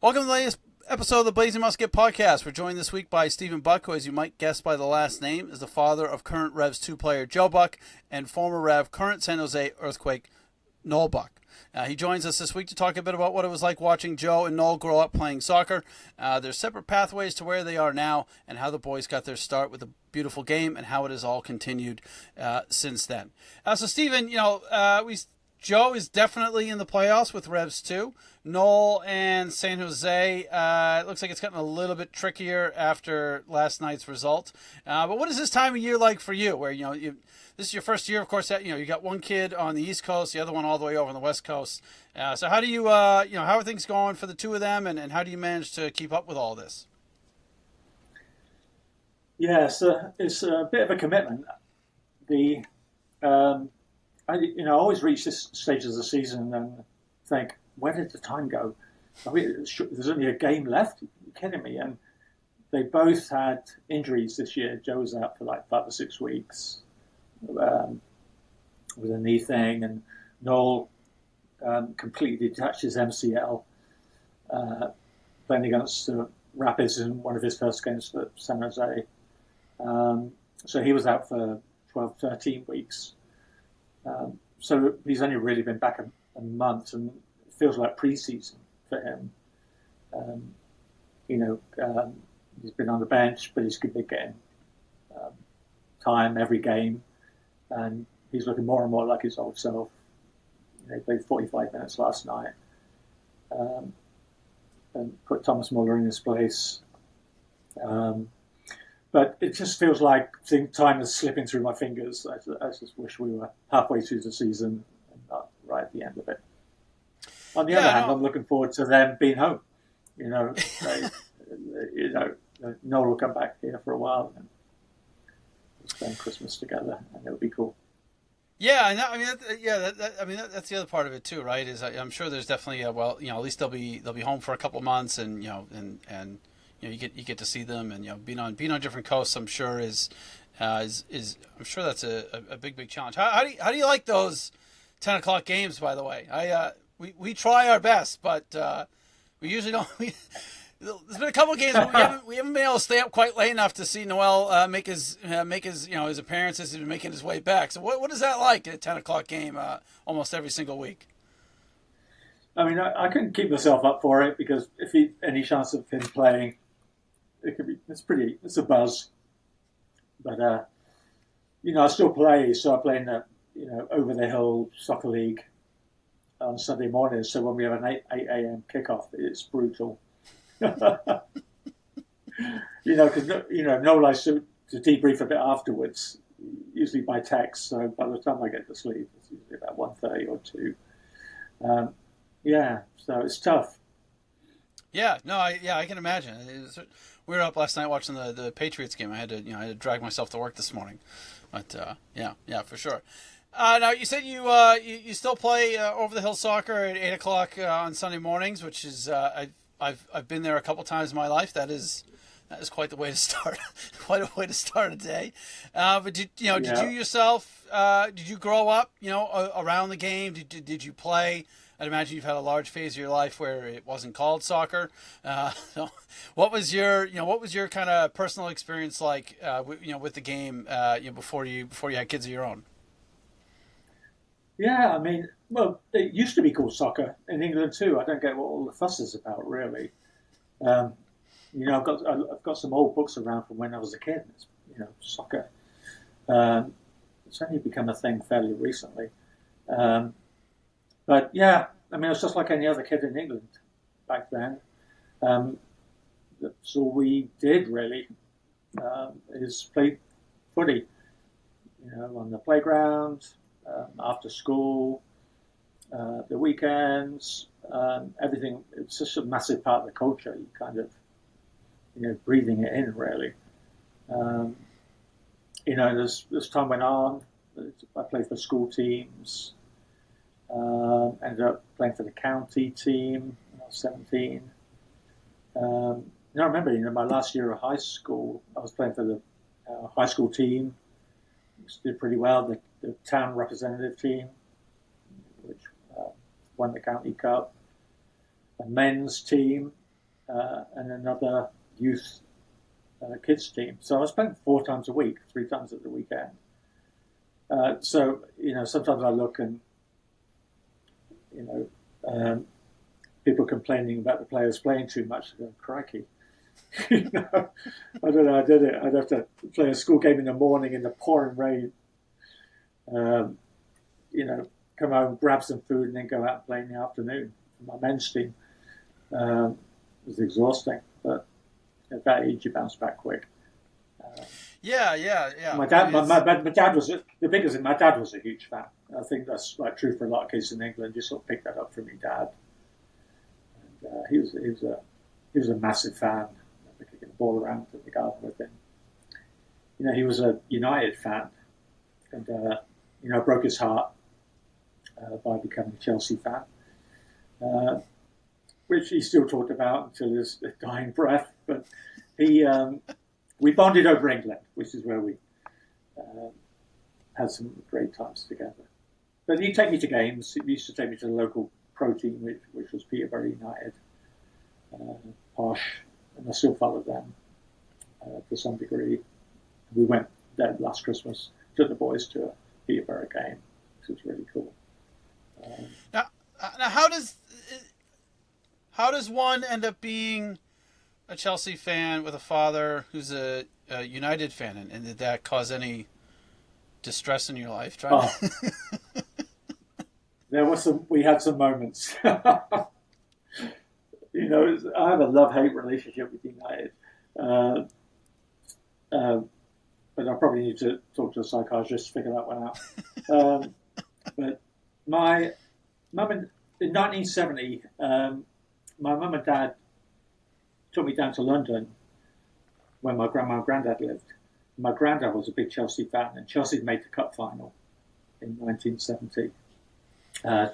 Welcome to the latest episode of the Blazing Musket podcast. We're joined this week by Stephen Buck, who, as you might guess by the last name, is the father of current Revs 2-player Joe Buck and former Rev, current San Jose Earthquake, Noel Buck. He joins us this week to talk a bit about what it was like watching Joe and Noel grow up playing soccer, their separate pathways to where they are now, and how the boys got their start with a beautiful game and how it has all continued since then. So, Stephen, Joe is definitely in the playoffs with Revs 2. Noel and San Jose, it looks like it's gotten a little bit trickier after last night's result. But what is this time of year like for you, where this is your first year, of course, you got one kid on the East Coast, the other one all the way over on the West Coast. So how do you, how are things going for the two of them, and how do you manage to keep up with all this? Yeah, it's a bit of a commitment. I always reach this stage of the season and think, where did the time go? There's only a game left? Are you kidding me? And they both had injuries this year. Joe was out for like 5 or 6 weeks with a knee thing, and Noel completely detached his MCL playing against the Rapids in one of his first games for San Jose. So he was out for 12, 13 weeks. So he's only really been back a month, and it feels like pre-season for him. He's been on the bench, but he's been getting time every game, and he's looking more and more like his old self. He played 45 minutes last night, and put Thomas Muller in his place. But it just feels like time is slipping through my fingers. I just wish we were halfway through the season and not right at the end of it. On the other hand, I'm looking forward to them being home. Noel will come back here for a while and we'll spend Christmas together, and it'll be cool. Yeah, that's the other part of it too, right? Is I'm sure there's definitely at least they'll be home for a couple of months, and you get to see them, and being on different coasts, I'm sure is I'm sure that's a big challenge. How do you like those 10 o'clock games? By the way, we try our best, but we usually don't. There's been a couple of games where we haven't been able to stay up quite late enough to see Noel make his his appearances and making his way back. So what is that like, a 10 o'clock game almost every single week? I mean, I couldn't keep myself up for it, because if any chance of him playing, it's a buzz. But I still play, so I play in the over the hill soccer league on Sunday mornings. So when we have an 8 a.m. kickoff, it's brutal. Because Noel likes to debrief a bit afterwards, usually by text. So by the time I get to sleep, it's usually about 1:30 or 2. So it's tough. Yeah, no, I can imagine. We were up last night watching the Patriots game. I had to drag myself to work this morning, but for sure. Now you said you still play over the hill soccer at 8 o'clock on Sunday mornings, which is I've been there a couple times in my life. That is quite the way to start, quite a way to start a day. But did you yourself? Did you grow up around the game? Did you play? I'd imagine you've had a large phase of your life where it wasn't called soccer. So what was your kind of personal experience like with the game before you had kids of your own? Yeah, I mean, well, it used to be called soccer in England too. I don't get what all the fuss is about, really. I've got some old books around from when I was a kid. It's, soccer. It's only become a thing fairly recently. But yeah, I mean, it was just like any other kid in England back then. That's all we did, really, is play footy, on the playground, after school, the weekends, everything. It's just a massive part of the culture. You kind of, breathing it in, really. As time went on, I played for school teams. Ended up playing for the county team when I was 17. I remember, my last year of high school, I was playing for the high school team, which did pretty well. The town representative team, which won the county cup. A men's team, and another youth kids team. So I was playing 4 times a week, 3 times at the weekend. So, sometimes I look and, people complaining about the players playing too much. I go, crikey. I don't know, I did it. I'd have to play a school game in the morning in the pouring rain. Come home, grab some food, and then go out and play in the afternoon. My men's team was exhausting, but at that age, you bounce back quick. Yeah. My dad was the biggest. My dad was a huge fan. I think that's like true for a lot of kids in England. You sort of pick that up from your dad. And he was a massive fan. Kicking the ball around in the garden with him. He was a United fan, and broke his heart by becoming a Chelsea fan, which he still talked about until his dying breath. But we bonded over England, which is where we had some great times together. But he'd take me to games. He used to take me to the local pro team, which was Peterborough United, posh, and I still follow them to some degree. We went there last Christmas, took the boys to a Peterborough game, which was really cool. Now, how does one end up being a Chelsea fan with a father who's a United fan, and did that cause any distress in your life? We had some moments. I have a love-hate relationship with United, but I probably need to talk to a psychiatrist to figure that one out. But my mum in 1970, my mum and dad took me down to London when my grandma and granddad lived. My granddad was a big Chelsea fan, and Chelsea made the cup final in 1970.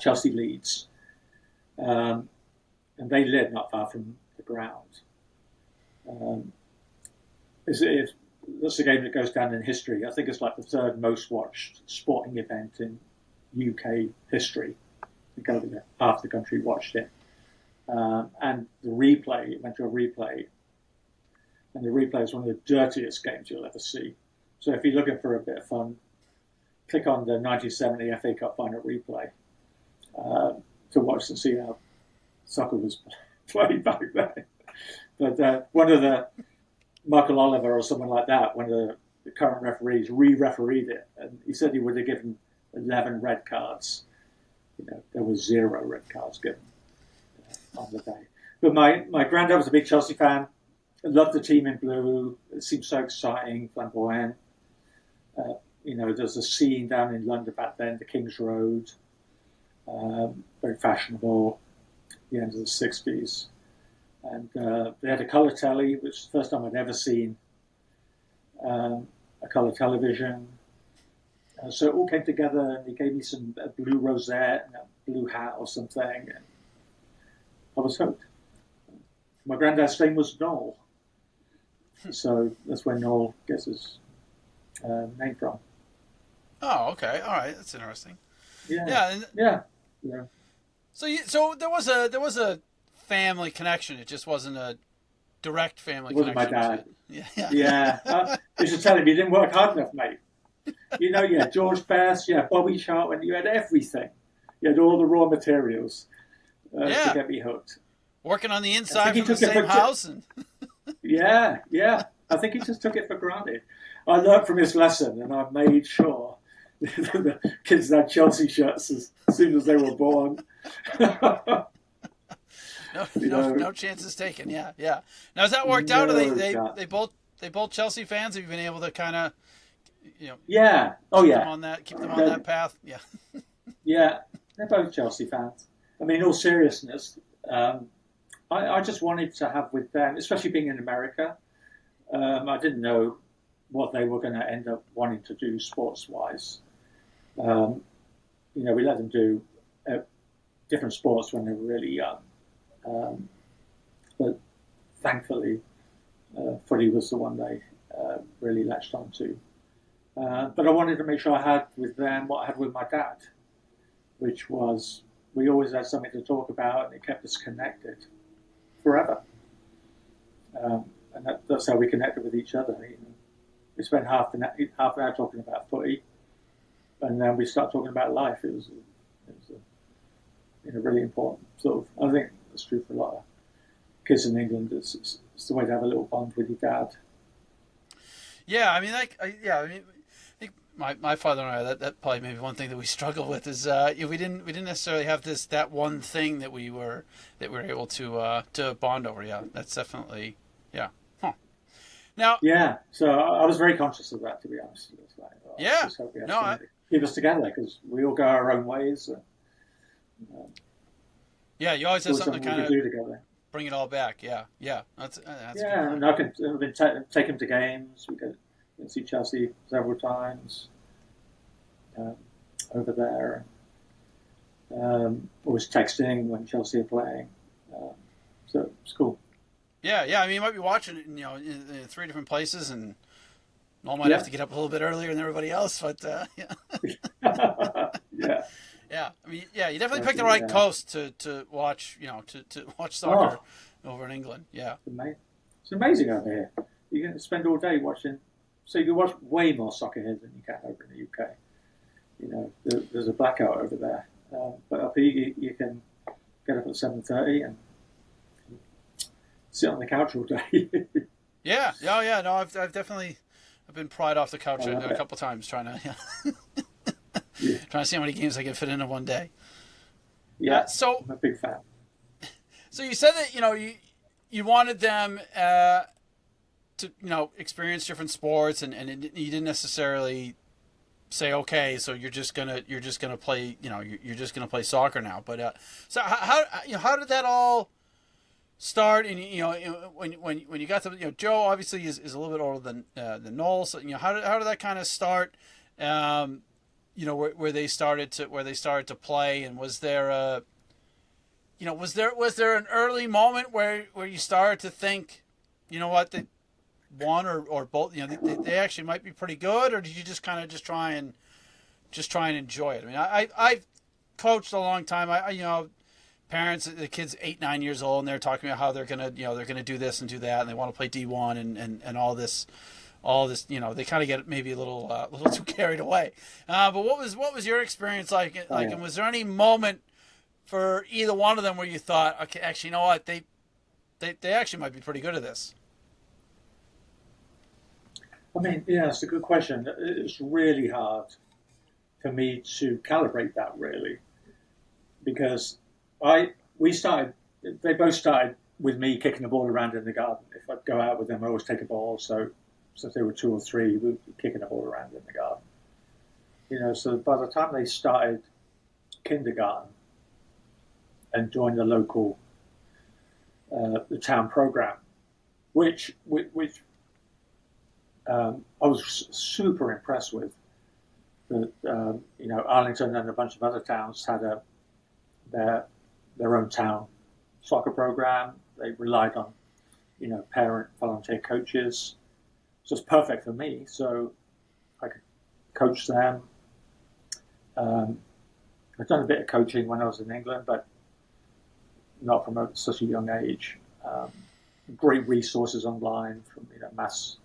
Chelsea Leeds. And they lived not far from the ground. That's a game that goes down in history. I think it's like the 3rd most watched sporting event in UK history. I think over half the country watched it. And the replay, it went to a replay. And the replay is one of the dirtiest games you'll ever see. So if you're looking for a bit of fun, click on the 1970 FA Cup final replay to watch and see how soccer was played back then. But one of the Michael Oliver or someone like that, one of the current referees, re-refereed it, and he said he would have given 11 red cards. There was 0 red cards given on the day. But my granddad was a big Chelsea fan. I loved the team in blue. It seemed so exciting, flamboyant. There's a scene down in London back then, the King's Road, very fashionable. The end of the 60s, and they had a colour telly, which was the first time I'd ever seen a colour television. So it all came together, and he gave me a blue rosette and a blue hat or something, and I was hooked. My granddad's name was Noel, so that's where Noel gets his name from. Oh, okay, all right, that's interesting. Yeah. So there was a family connection. It just wasn't a direct family connection. It wasn't my dad. Yeah. You should tell him you didn't work hard enough, mate. George Best, Bobby Charlton. You had everything. You had all the raw materials to get me hooked. Working on the inside from the same house. Yeah. I think he just took it for granted. I learned from his lesson, and I made sure the kids had Chelsea shirts as soon as they were born. No chances taken. Yeah. Now, has that worked out? Are they both Chelsea fans? Have you been able to kind of, Yeah. keep them on that path? Yeah. Yeah, they're both Chelsea fans. I mean, in all seriousness, I just wanted to have with them, especially being in America. I didn't know what they were going to end up wanting to do sports-wise. We let them do different sports when they were really young. But thankfully, footy was the one they really latched onto. But I wanted to make sure I had with them what I had with my dad, which was we always had something to talk about, and it kept us connected forever. And that's how we connected with each other. You know, we spent half an hour talking about footy, and then we start talking about life. It was really important sort of. I think that's true for a lot of kids in England. It's the way to have a little bond with your dad. Yeah, I mean, I think my father and I, that probably maybe one thing that we struggle with is we didn't necessarily have that one thing that we were able to bond over. Yeah, that's definitely yeah. Huh. Now, yeah, so I was very conscious of that, to be honest. It's like, yeah, I just hope we have no, to keep us together because we all go our own ways. Yeah, you always have something to kind of do together. Bring it all back. Yeah, that's yeah, and I can take him to games. We go see Chelsea several times over there. Always texting when Chelsea are playing. So it's cool. Yeah. I mean, you might be watching it, in 3 different places, and Noel might have to get up a little bit earlier than everybody else, but yeah. Yeah. Yeah, I mean, yeah, you definitely picked the right coast to watch, to watch soccer over in England. Yeah, it's amazing over here. You can spend all day watching. So you can watch way more soccer here than you can over in the UK. You know, there's a blackout over there, but up here you can get up at 7:30 and sit on the couch all day. Yeah. No, I've definitely been pried off the couch a couple times trying to. Yeah. Trying to see how many games I can fit into one day. Yeah, so I'm a big fan. So you said that you wanted them to experience different sports, and you didn't necessarily say, okay, so you're just gonna play you're just gonna play soccer now. But so how did that all start? And when you got to Joe obviously is a little bit older than Noel. So how did that kind of start? Where they started to play, and was there an early moment where you started to think, what, that one or both, they actually might be pretty good, or did you just kind of try and enjoy it? I mean, I've coached a long time. Parents, the kids 8-9 years old, and they're talking about how they're gonna do this and do that, and they want to play D1 and all this. They kind of get maybe a little too carried away. But what was your experience like? And was there any moment for either one of them where you thought, okay, actually, you know what, they actually might be pretty good at this? I mean, yeah, it's a good question. It's really hard for me to calibrate that, really, because they both started with me kicking the ball around in the garden. If I'd go out with them, I always take a ball, so since they were 2 or 3, we were kicking the ball around in the garden. So by the time they started kindergarten and joined the local, the town program, which I was super impressed with. That Arlington and a bunch of other towns had their own town soccer program. They relied on parent volunteer coaches. So it's perfect for me. So I could coach them. I've done a bit of coaching when I was in England, but not from such a young age. Great resources online from mass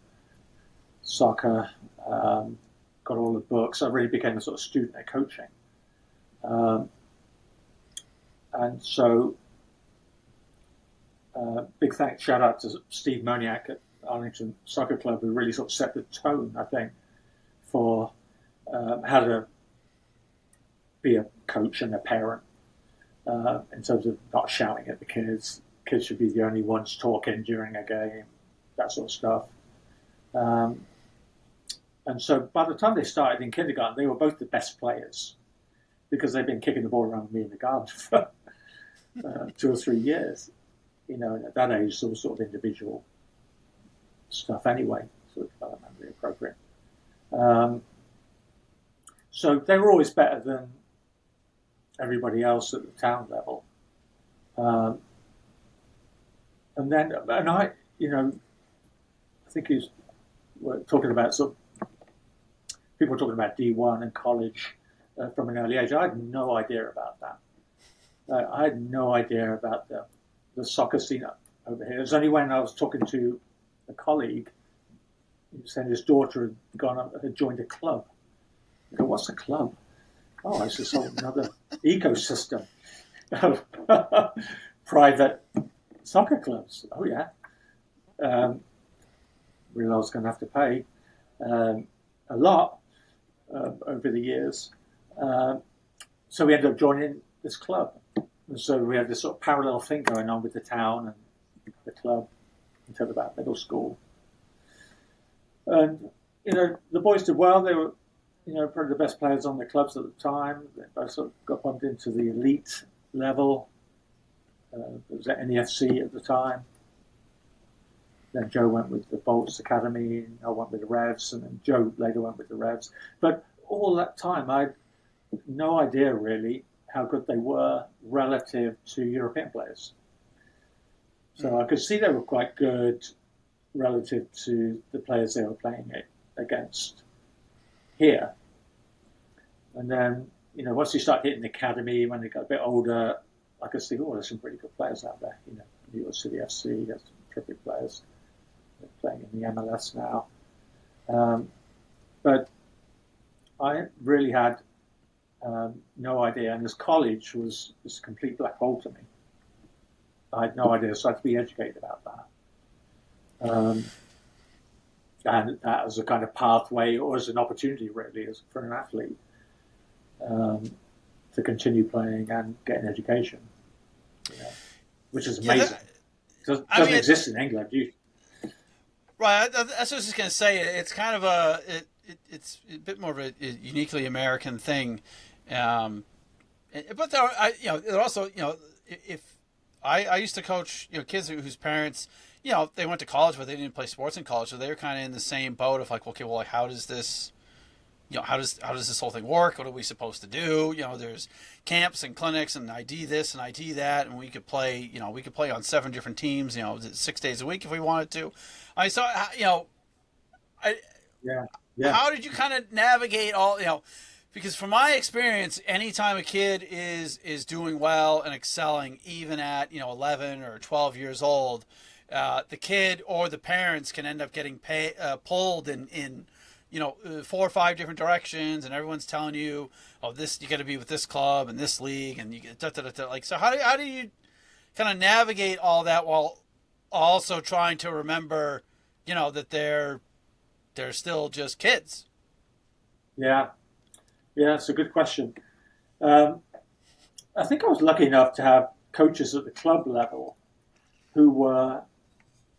soccer. Got all the books. I really became a sort of student at coaching. And so, big shout out to Steve Moniak at Arlington Soccer Club, who really sort of set the tone, I think, for how to be a coach and a parent in terms of not shouting at the kids. Kids should be the only ones talking during a game, that sort of stuff. And so by the time they started in kindergarten, they were both the best players because they've been kicking the ball around with me in the garden for 2 or 3 years. And at that age, it was sort of individual stuff anyway, sort of developmentally appropriate. So they were always better than everybody else at the town level. And I think we're talking about people were talking about D1 and college from an early age. I had no idea about that. I had no idea about the soccer scene. over here. It was only when I was talking to a colleague, he was saying his daughter had joined a club. I go, what's a club? Oh, it's just another ecosystem of private soccer clubs. Oh, yeah. Realised I was going to have to pay a lot over the years. So we ended up joining this club. And so we had this sort of parallel thing going on with the town and the club until about middle school. And, the boys did well. They were, probably the best players on the clubs at the time. They both sort of got bumped into the elite level. It was at NEFC at the time. Then Joe went with the Bolts Academy, and I went with the Revs, and then Joe later went with the Revs. But all that time, I had no idea really how good they were relative to European players. So I could see they were quite good relative to the players they were playing against here. And then, once you start hitting the academy, when they got a bit older, I could see, there's some pretty good players out there. New York City FC, there's some terrific players. They're playing in the MLS now. But I really had no idea. And this college was a complete black hole to me. I had no idea, so I had to be educated about that. And that as a kind of pathway or as an opportunity, really, for an athlete to continue playing and get an education, which is amazing. It doesn't exist in England. Right, that's what I was just going to say. It's kind of it's a bit more of a uniquely American thing, but there also if I used to coach kids whose parents they went to college but they didn't play sports in college, so they were kind of in the same boat of like, okay, well, like, how does this how does this whole thing work? What are we supposed to do? There's camps and clinics and ID this and ID that, and we could play on 7 different teams 6 days a week if we wanted to. I saw how did you kind of navigate all because from my experience, anytime a kid is doing well and excelling, even at 11 or 12 years old, the kid or the parents can end up getting pulled in 4 or 5 different directions, and everyone's telling you, this you got to be with this club and this league, and you get like. So how do you kind of navigate all that while also trying to remember, that they're still just kids? Yeah, it's a good question. I think I was lucky enough to have coaches at the club level who were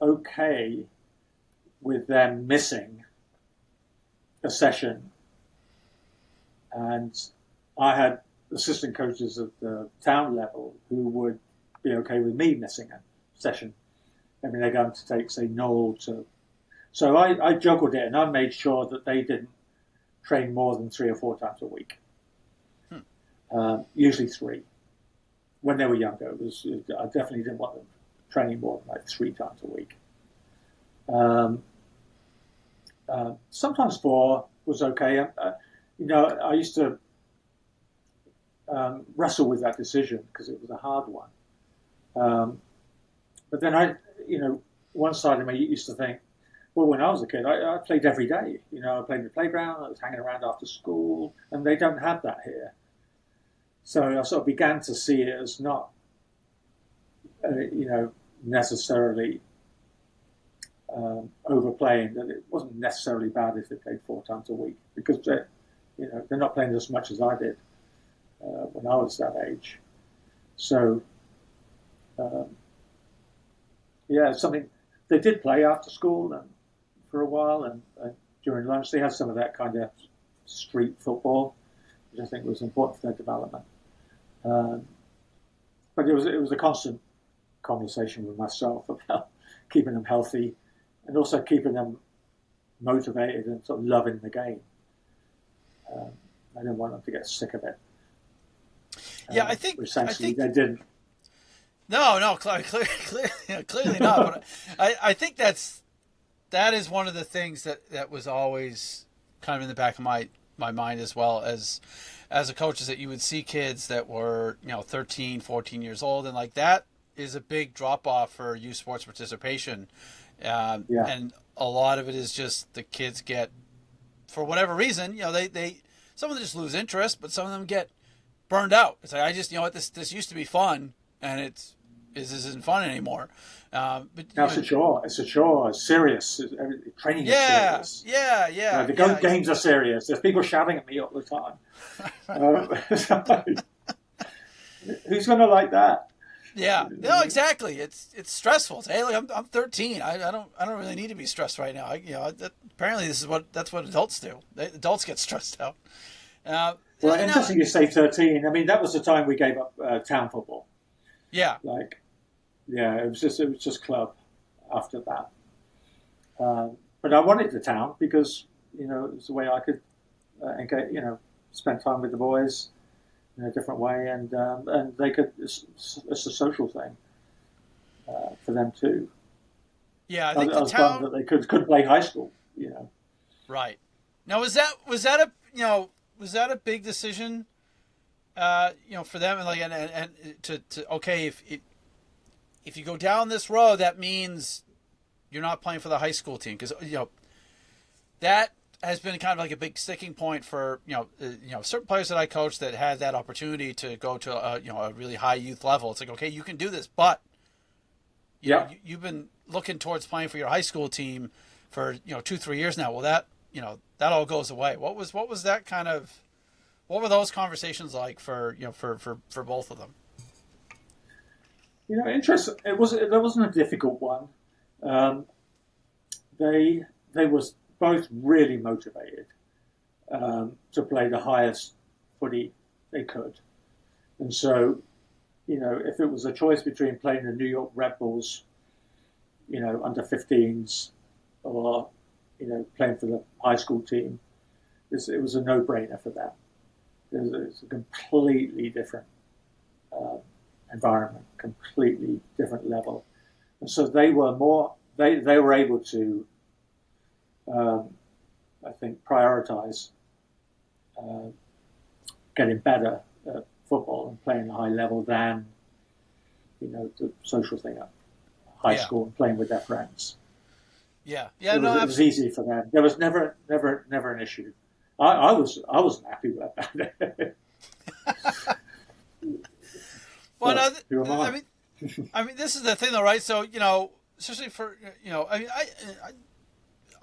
okay with them missing a session, and I had assistant coaches at the town level who would be okay with me missing a session. I mean, they're going to take, say, Noel to. So I juggled it, and I made sure that they didn't train more than 3 or 4 times a week. Usually 3. When they were younger, I definitely didn't want them training more than like 3 times a week. Sometimes 4 was okay. I used to wrestle with that decision because it was a hard one. But then one side of me used to think, well, when I was a kid, I played every day. I played in the playground, I was hanging around after school, and they don't have that here. So I sort of began to see it as not, necessarily overplaying, that it wasn't necessarily bad if they played 4 times a week, because they're not playing as much as I did when I was that age. So, something they did play after school and for a while, and during lunch they had some of that kind of street football, which I think was important for their development. But it was a constant conversation with myself about keeping them healthy and also keeping them motivated and sort of loving the game. I didn't want them to get sick of it. I think they didn't. No, clearly not. But I think that is one of the things that was always kind of in the back of my mind as well as a coach, is that you would see kids that were 13, 14 years old, and like that is a big drop off for youth sports participation, Yeah. and a lot of it is just the kids get, for whatever reason, they some of them just lose interest, but some of them get burned out. It's like, I just, what, this used to be fun, and this isn't fun anymore. But Now it's a chore. It's a chore. It's serious. Training is serious. Yeah. The games are serious. There's people shouting at me all the time. Who's going to like that? Yeah. No, exactly. It's stressful. Hey, look, I'm 13. I don't really need to be stressed right now. Apparently that's what adults do. Adults get stressed out. Well, interesting you say 13. I mean, that was the time we gave up town football. Yeah. It was just club after that. But I wanted the town because, it was the way I could, spend time with the boys in a different way, and they could. It's a social thing for them too. Yeah, I think I was bummed that they couldn't play high school. Right. Now, was that a big decision? For them, and to okay, if you go down this road, that means you're not playing for the high school team, because that has been kind of like a big sticking point for certain players that I coach that had that opportunity to go to a really high youth level. It's like, okay, you can do this, but you've been looking towards playing for your high school team for 2-3 years now. Well, that all goes away. What was that kind of? What were those conversations like for both of them? Interesting. There wasn't a difficult one. They was both really motivated to play the highest footy they could, and so if it was a choice between playing the New York Red Bulls, under 15s, or playing for the high school team, it was a no-brainer for them. It's a completely different environment, completely different level, and so they were they were able to, I think, prioritize getting better at football and playing at a high level than the social thing at high school and playing with their friends. Yeah, it was easy for them. There was never an issue. I wasn't happy with that. Well, who am I? I mean, this is the thing, though, right? So, especially for I mean,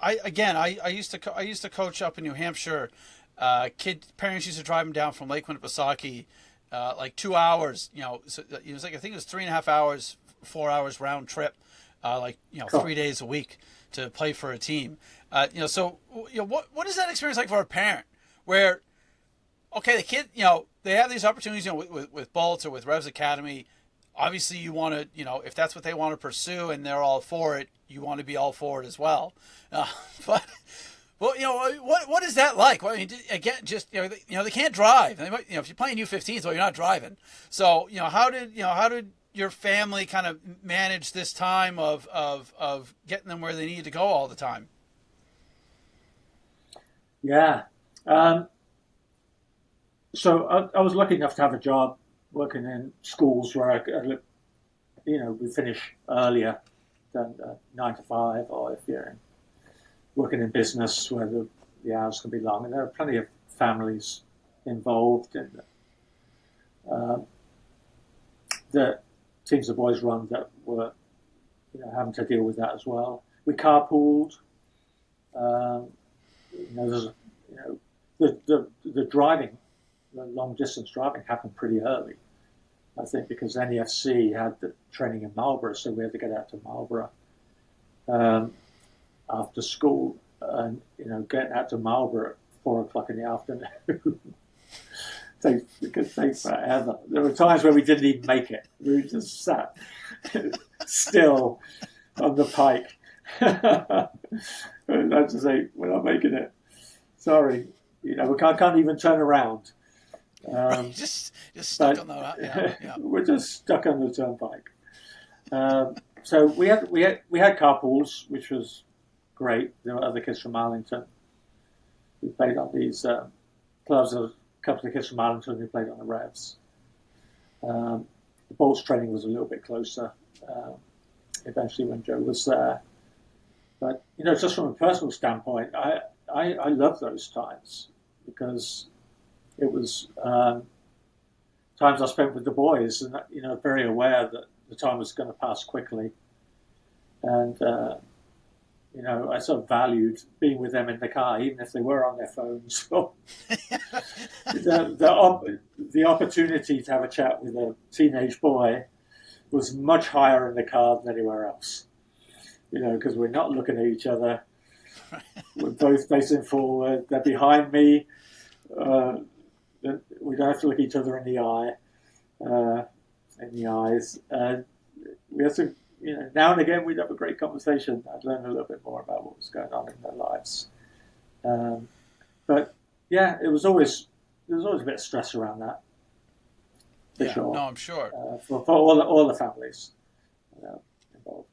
I used to coach up in New Hampshire. Parents used to drive them down from Lake Winnipesaukee, like 2 hours. So it was like, I think it was 3.5 hours, 4 hours round trip, 3 days a week to play for a team. So what is that experience like for a parent? Where, okay, the kid, they have these opportunities, with Bolts or with Revs Academy. Obviously, you want to, if that's what they want to pursue and they're all for it, you want to be all for it as well. But what is that like? Well, I mean, again, just they can't drive. If you're playing U15s, well, you're not driving. So how did your family kind of manage this time of getting them where they need to go all the time? Yeah. So I was lucky enough to have a job working in schools where I could, we finish earlier than 9 to 5, or if you're working in business where the hours can be long. And there are plenty of families involved in the teams the boys run that were having to deal with that as well. We carpooled. There's the driving, the long distance driving happened pretty early, I think, because NEFC had the training in Marlborough, so we had to get out to Marlborough after school, and getting out to Marlborough at 4:00 in the afternoon. It could take forever. There were times where we didn't even make it. We just sat still on the pike. And I just say, we're not making it. Sorry, we can't even turn around. Just stuck on that. Yeah. We're just stuck on the turnpike. So we had carpools, which was great. There were other kids from Arlington who played on these clubs. There was a couple of kids from Arlington who played on the Revs. Bolts training was a little bit closer eventually when Joe was there. But, just from a personal standpoint, I love those times because it was times I spent with the boys and, very aware that the time was going to pass quickly. And, I sort of valued being with them in the car, even if they were on their phones. The opportunity to have a chat with a teenage boy was much higher in the car than anywhere else. Because we're not looking at each other. We're both facing forward. They're behind me. We don't have to look each other in the eyes. We have to, now and again we'd have a great conversation. I'd learn a little bit more about what was going on in their lives. But yeah, there was always a bit of stress around that. For sure. No, I'm sure. For all the families involved.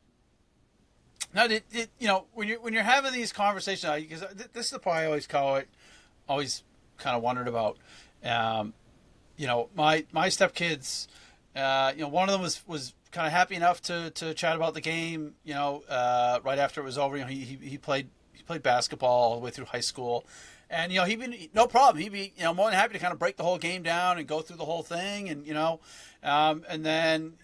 Now, when you're having these conversations, because this is the part I always kind of wondered about. My stepkids, one of them was kind of happy enough to chat about the game. Right after it was over, he played basketball all the way through high school, and he'd be no problem. He'd be more than happy to kind of break the whole game down and go through the whole thing, and and then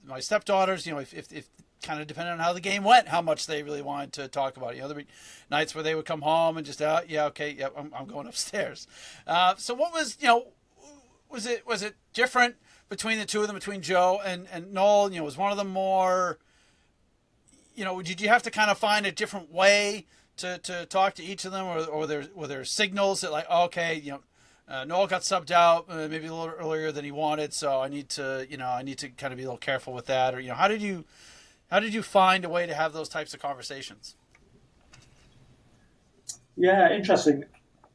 my stepdaughters, if kind of depending on how the game went, how much they really wanted to talk about it. There'd be nights where they would come home and just, I'm going upstairs. So what was, was it different between the two of them, between Joe and Noel? Was one of them more, did you have to kind of find a different way to talk to each of them, or were there signals that like, Noel got subbed out maybe a little earlier than he wanted, so I need to kind of be a little careful with that, or how did you find a way to have those types of conversations? Yeah, interesting.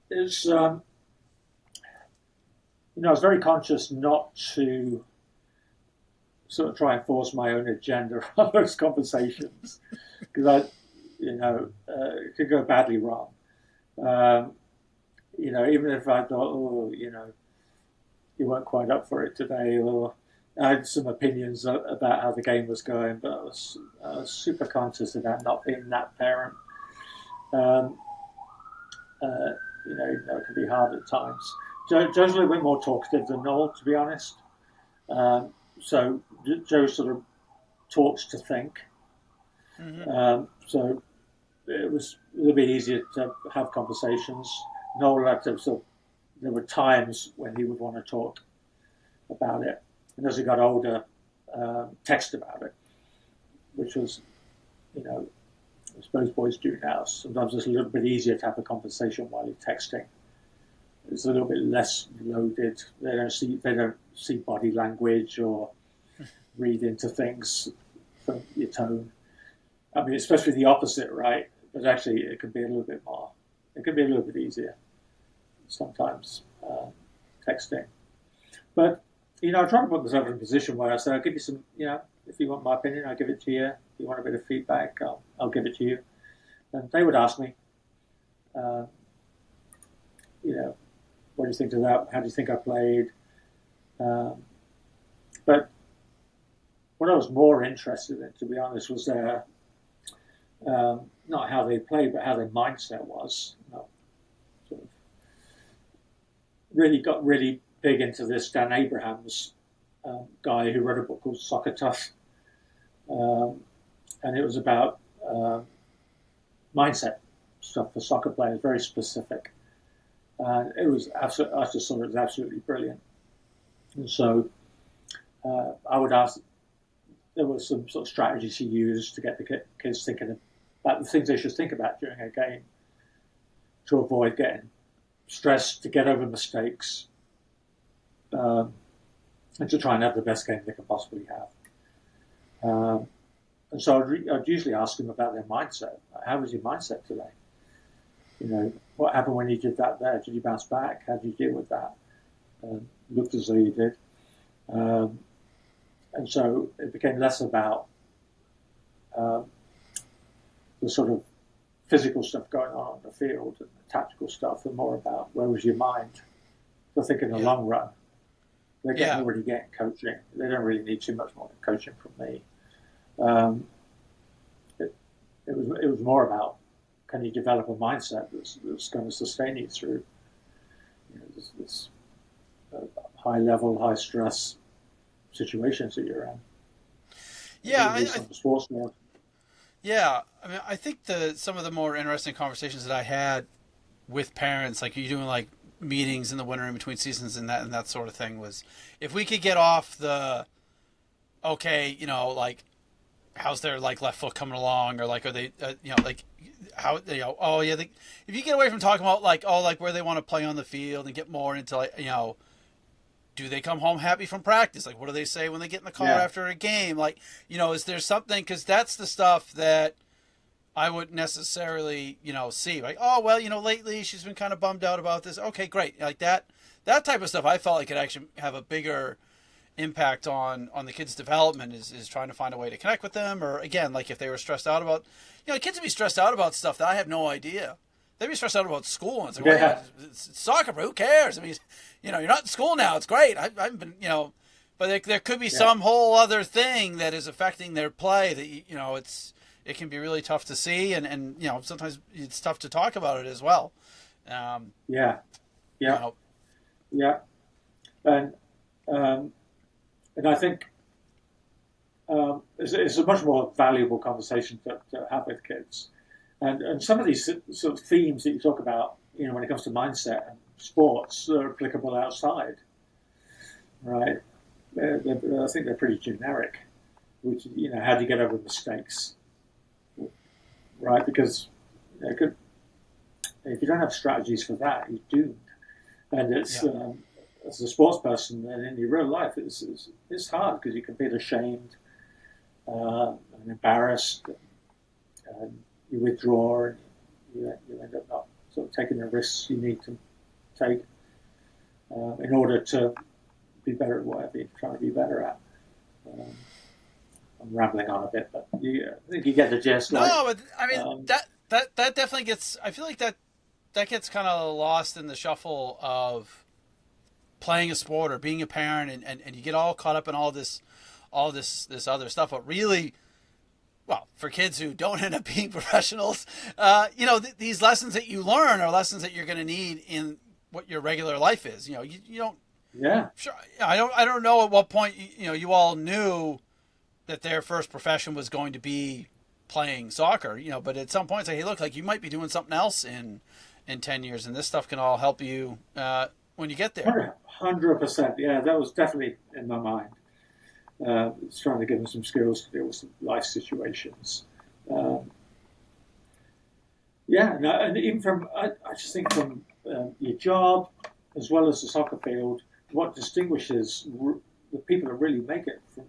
It's I was very conscious not to sort of try and force my own agenda on those conversations because it could go badly wrong. Even if I thought, you weren't quite up for it today, or I had some opinions about how the game was going, but I was super conscious about not being that parent. Even though it can be hard at times. Joe's a little bit more talkative than Noel, to be honest. So Joe sort of talks to think. Mm-hmm. So it was a little bit easier to have conversations. Noel had to there were times when he would want to talk about it. And as he got older, text about it, which was, I suppose boys do now. Sometimes it's a little bit easier to have a conversation while you're texting. It's a little bit less loaded. They don't see body language or read into things from your tone. I mean, especially the opposite, right? But actually, it can be a little bit more. It can be a little bit easier sometimes texting. But I try to put myself in a position where I say, I'll give you some, if you want my opinion, I'll give it to you. If you want a bit of feedback, I'll give it to you. And they would ask me, what do you think of that? How do you think I played? But what I was more interested in, to be honest, was their, not how they played, but how their mindset was. Sort of really got really big into this. Dan Abrahams guy who wrote a book called Soccer Tough, and it was about mindset stuff for soccer players, very specific. And it was absolutely, I just thought it was absolutely brilliant. And so I would ask, there were some sort of strategies he used to get the kids thinking about the things they should think about during a game to avoid getting stressed, to get over mistakes, and to try and have the best game they can possibly have. And so I'd usually ask them about their mindset. How was your mindset today? What happened when you did that there? Did you bounce back? How did you deal with that? Looked as though you did. And so it became less about the sort of physical stuff going on the field and the tactical stuff, and more about where was your mind. So I think in the long run, Yeah. already getting coaching. They don't really need too much more coaching from me. Um, it was more about, can you develop a mindset that's going to sustain you through this high level, high stress situations that you're in. Yeah, At least on the sports field. yeah. I mean, I think some of the more interesting conversations that I had with parents, like you doing like meetings in the winter in between seasons and that sort of thing, was if we could get off the okay, like how's their like left foot coming along, or like are they, like how oh yeah, if you get away from talking about like like where they want to play on the field and get more into like do they come home happy from practice? Like, what do they say when they get in the car after a game? Like, is there something? Because that's the stuff that I wouldn't necessarily, see. Like, oh, well, lately she's been kind of bummed out about this. Okay, great. Like that type of stuff I felt like could actually have a bigger impact on the kids' development is trying to find a way to connect with them. Or, again, like if they were stressed out about, kids would be stressed out about stuff that I have no idea. They'd be stressed out about school, and it's like, well, it's soccer, but who cares? I mean, you're not in school now. It's great. I've been, but there could be some whole other thing that is affecting their play that, it can be really tough to see, and sometimes it's tough to talk about it as well. Yeah, and I think it's a much more valuable conversation to have with kids. And some of these sort of themes that you talk about, when it comes to mindset and sports, are applicable outside, right? I think they're pretty generic. Which, how do you get over mistakes, right? Because if you don't have strategies for that, you're doomed. And it's as a sports person and in your real life, it's hard because you can feel ashamed and embarrassed. And you withdraw, and you end up not sort of taking the risks you need to take in order to be better at whatever you're trying to be better at. I'm rambling on a bit, but I think you get the gist. No, but I mean that definitely gets. I feel like that gets kind of lost in the shuffle of playing a sport or being a parent, and you get all caught up in all this other stuff. But really, well, for kids who don't end up being professionals, these lessons that you learn are lessons that you're going to need in what your regular life is. You don't. Yeah. Sure. I don't know at what point you all knew that their first profession was going to be playing soccer. But at some point, it's like, hey, look, like you might be doing something else in 10 years, and this stuff can all help you when you get there. 100%. Yeah, that was definitely in my mind. It's trying to give them some skills to deal with some life situations. And even from, I just think from your job as well as the soccer field, what distinguishes the people that really make it from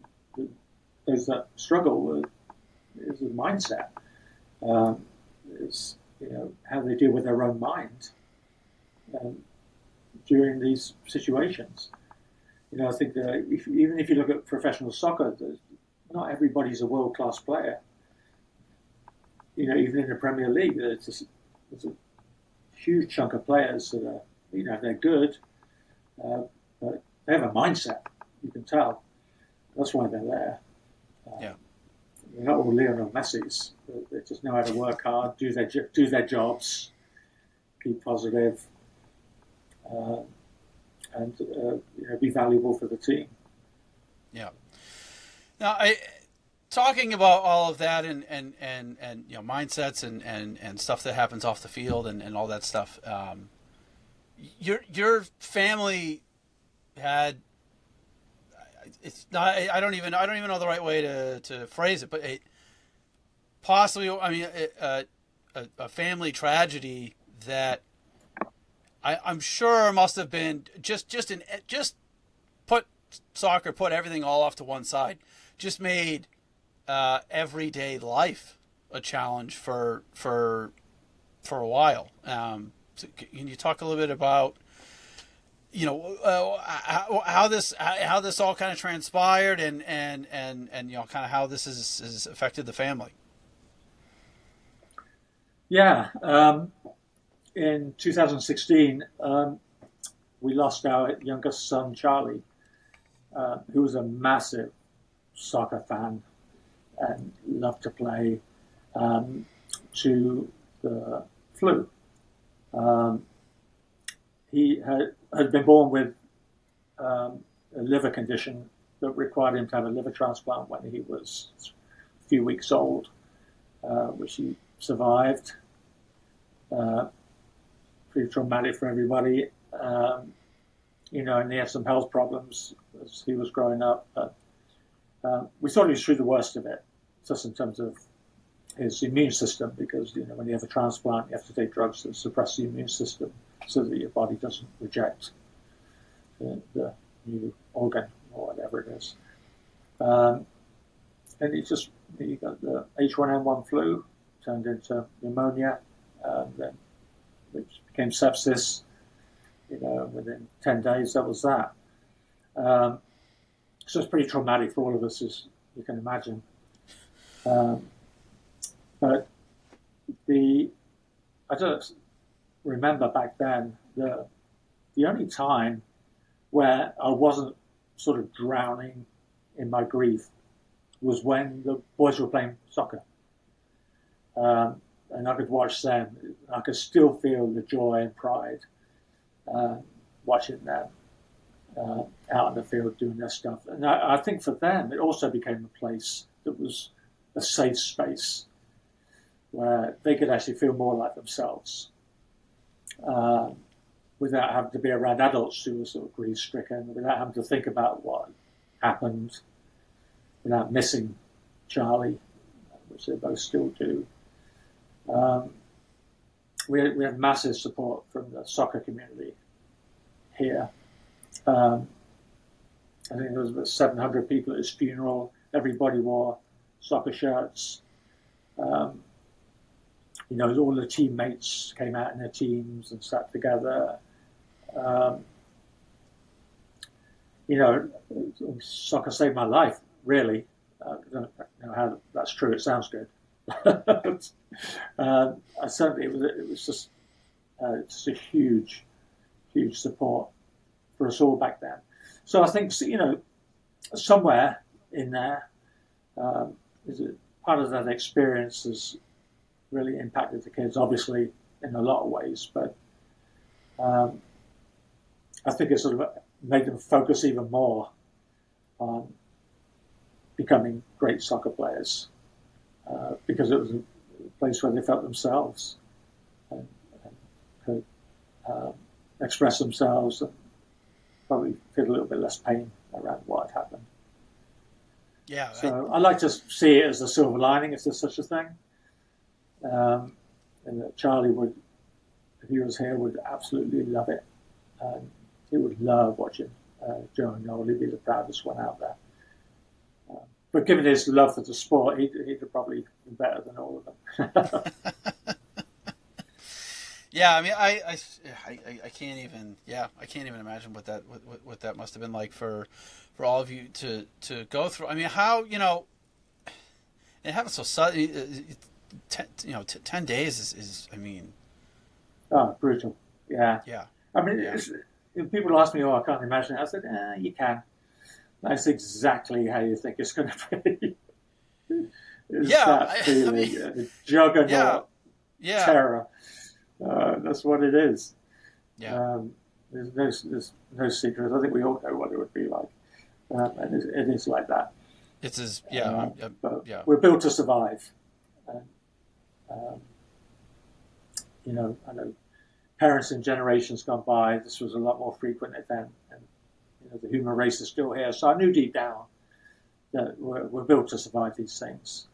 those that struggle is the mindset. Is how they deal with their own mind during these situations. I think that even if you look at professional soccer, not everybody's a world-class player. Even in the Premier League, there's a huge chunk of players that are, they're good, but they have a mindset. You can tell. That's why they're there. They're not all Lionel Messi's. They just know how to work hard, do their jobs, keep positive. And be valuable for the team. Yeah. Now, talking about all of that and mindsets and stuff that happens off the field and all that stuff. Your family had. It's not. I don't even know the right way to phrase it, but possibly. I mean, a family tragedy that. I'm sure must have been just put soccer, put everything all off to one side, just made everyday life a challenge for a while. So can you talk a little bit about how this all kind of transpired and kind of how this has affected the family? Yeah. In 2016, we lost our youngest son, Charlie, who was a massive soccer fan and loved to play, to the flu. He had been born with a liver condition that required him to have a liver transplant when he was a few weeks old, which he survived. Pretty traumatic for everybody. And he had some health problems as he was growing up. But we thought he was through the worst of it, just in terms of his immune system, because when you have a transplant, you have to take drugs that suppress the immune system so that your body doesn't reject the new organ or whatever it is. And he got the H1N1 flu, turned into pneumonia, then which became sepsis. Within 10 days, that was that. So it's pretty traumatic for all of us, as you can imagine. But I just remember back then, the only time where I wasn't sort of drowning in my grief was when the boys were playing soccer. And I could watch them. I could still feel the joy and pride watching them out in the field doing their stuff. And I think for them, it also became a place that was a safe space where they could actually feel more like themselves without having to be around adults who were sort of grief-stricken, without having to think about what happened, without missing Charlie, which they both still do. We had massive support from the soccer community here. I think there was about 700 people at his funeral. Everybody wore soccer shirts. All the teammates came out in their teams and sat together. Soccer saved my life, really. I don't know how that's true. It sounds good. Certainly, it was just a huge support for us all back then. So I think, somewhere in there, part of that experience has really impacted the kids, obviously, in a lot of ways. But I think it sort of made them focus even more on becoming great soccer players, because it was a place where they felt themselves and could express themselves and probably feel a little bit less pain around what had happened. Yeah. So I like to see it as a silver lining, if there's such a thing. And that Charlie would, if he was here, would absolutely love it. And he would love watching Joe and Noel. He'd be the proudest one out there. But given his love for the sport, he'd probably be better than all of them. Yeah, I mean, I can't even. Yeah, I can't even imagine what that must have been like for all of you to go through. I mean, how it happened so sudden. 10 days is. I mean. Oh, brutal. Yeah. Yeah. I mean, people ask me, I can't imagine it. I said, you can. That's exactly how you think it's going to be. That feeling, the juggernaut terror. That's what it is. Yeah. There's no secret. I think we all know what it would be like, and it is like that. It's as We're built to survive. And, I know parents in generations gone by, this was a lot more frequent then, and the human race is still here. So I knew deep down that we're built to survive these things.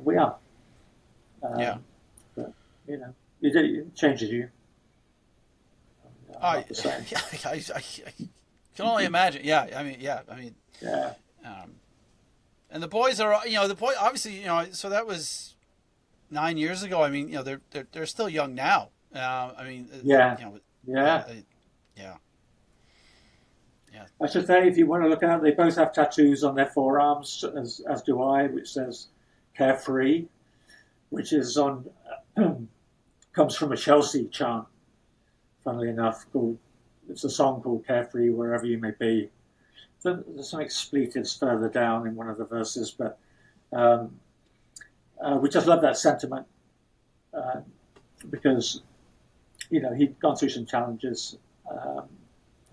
We are. But it changes you. I can only imagine. Yeah, I mean. Yeah. And the boys are, obviously, so that was 9 years ago. I mean, they're still young now. Yeah. I should say, if you want to look at it, they both have tattoos on their forearms, as do I, which says "carefree," which is comes from a Chelsea chant. Funnily enough, it's a song called "Carefree Wherever You May Be," there's some expletives further down in one of the verses, but um, we just love that sentiment because he'd gone through some challenges. I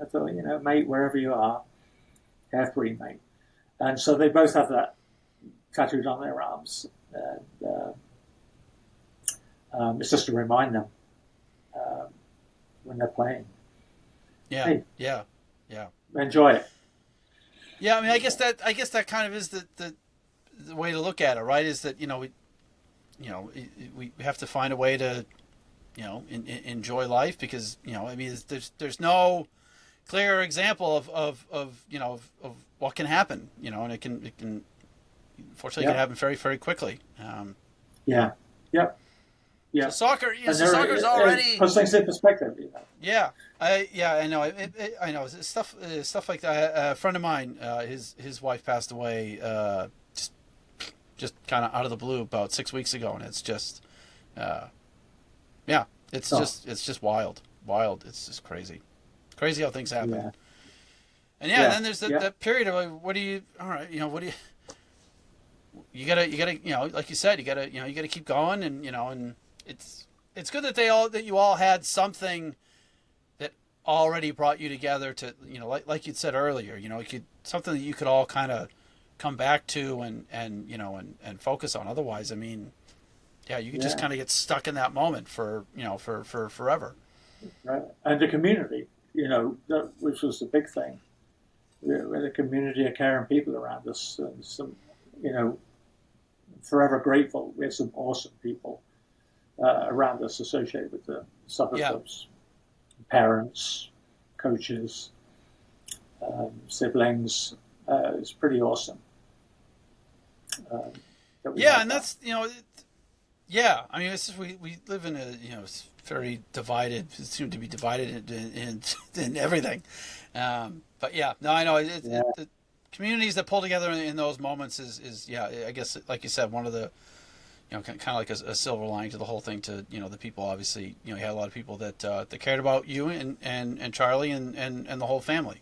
thought, mate, wherever you are, carefree, mate. And so they both have that tattooed on their arms, and it's just to remind them when they're playing. Yeah, hey, yeah. Enjoy it. Yeah, I mean, I guess that kind of is the way to look at it, right? Is that we have to find a way to enjoy life because I mean, there's no clear example of what can happen, and it can unfortunately can happen very, very quickly. Yeah. So soccer's already puts things in perspective. Yeah, I know. I know stuff like that. A friend of mine, his wife passed away just kind of out of the blue about 6 weeks ago, and it's just, it's just wild. It's just crazy how things happen. Yeah. And then there's that period of like, what do you gotta like you said, you gotta keep going, and and it's good that you all had something that already brought you together to like you said earlier, something that you could all kind of come back to and focus on. Otherwise, I mean, you could just kind of get stuck in that moment for forever. Right. And the community, which was the big thing. We had a community of caring people around us, and some, forever grateful. We had some awesome people around us associated with the soccer clubs, parents, coaches, siblings. It's pretty awesome. And that's I mean, we live in a very divided, soon to be divided in everything. But I know the communities that pull together in those moments is I guess like you said, one of the kind of like a silver lining to the whole thing. To the people, obviously, you had a lot of people that cared about you and Charlie and the whole family.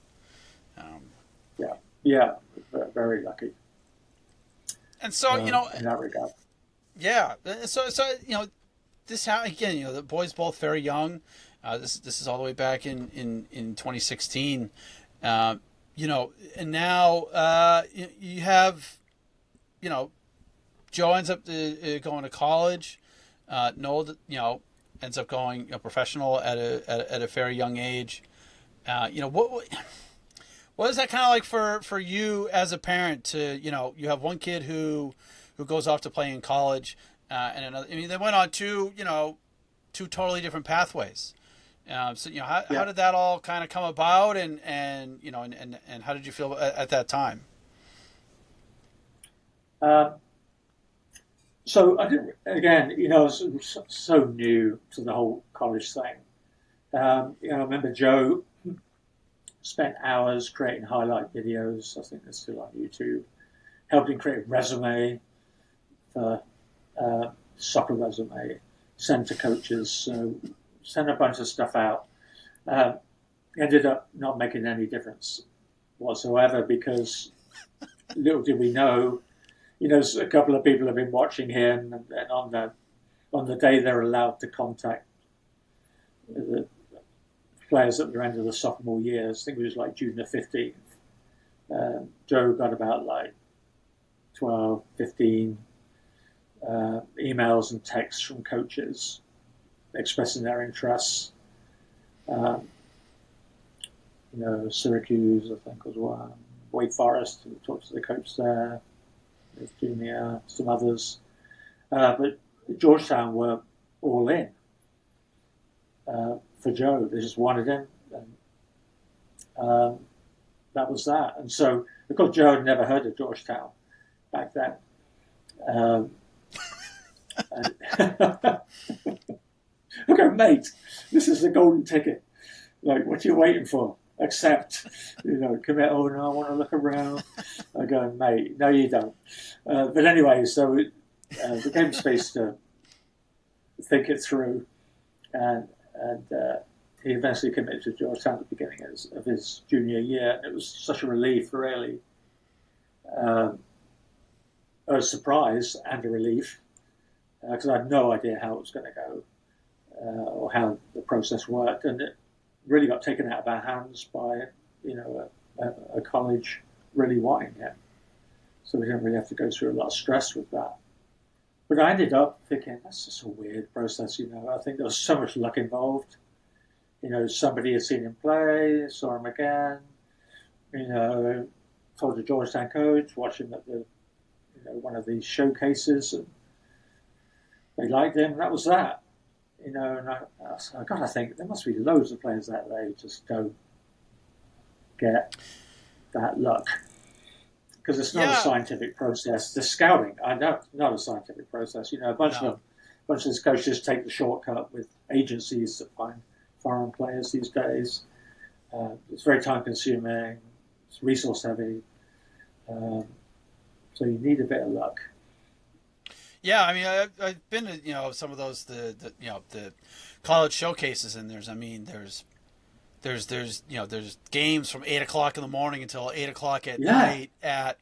Very lucky. And so in that regard. Yeah. So this how again the boys both very young. This is all the way back in 2016. And now you have Joe ends up going to college. Noel ends up going professional at a very young age. What is that kind of like for you as a parent to you have one kid who goes off to play in college and another. I mean, they went on two totally different pathways. How did that all kind of come about, and how did you feel at that time? So I didn't. Again, I was so new to the whole college thing. I remember Joe spent hours creating highlight videos. I think they're still on YouTube. Helped him create a resume for soccer resume, sent to coaches. So sent a bunch of stuff out. Ended up not making any difference whatsoever because little did we know, a couple of people have been watching him, and on the day they're allowed to contact the players at the end of the sophomore year, I think it was like June the 15th, Joe got about like 12, 15 emails and texts from coaches expressing their interests. Syracuse, I think, was one. Wake Forest, we talked to the coach there, with Junior, some others. But Georgetown were all in for Joe. They just wanted him. And that was that. And so, of course, Joe had never heard of Georgetown back then. Okay, mate, this is the golden ticket. Like, what are you waiting for? Accept, commit. Oh no, I want to look around. I go, mate, no, you don't. But anyway, so we gave him space to think it through, and he eventually committed to Georgetown at the beginning of his junior year. It was such a relief, really. A surprise and a relief, because I had no idea how it was going to go or how the process worked. And it really got taken out of our hands by, a college really wanting him. So we didn't really have to go through a lot of stress with that. But I ended up thinking, that's just a weird process, I think there was so much luck involved. Somebody had seen him play, saw him again, told the Georgetown coach, watched him at the, one of these showcases, and they liked him, and that was that. And I got to think, there must be loads of players that they just don't get that luck. Because it's not a scientific process. The scouting, I know, not a scientific process. A bunch of these coaches take the shortcut with agencies that find foreign players these days. It's very time consuming. It's resource heavy. So you need a bit of luck. Yeah, I mean, I've been to some of those the college showcases, and there's games from 8 o'clock in the morning until 8 o'clock at night at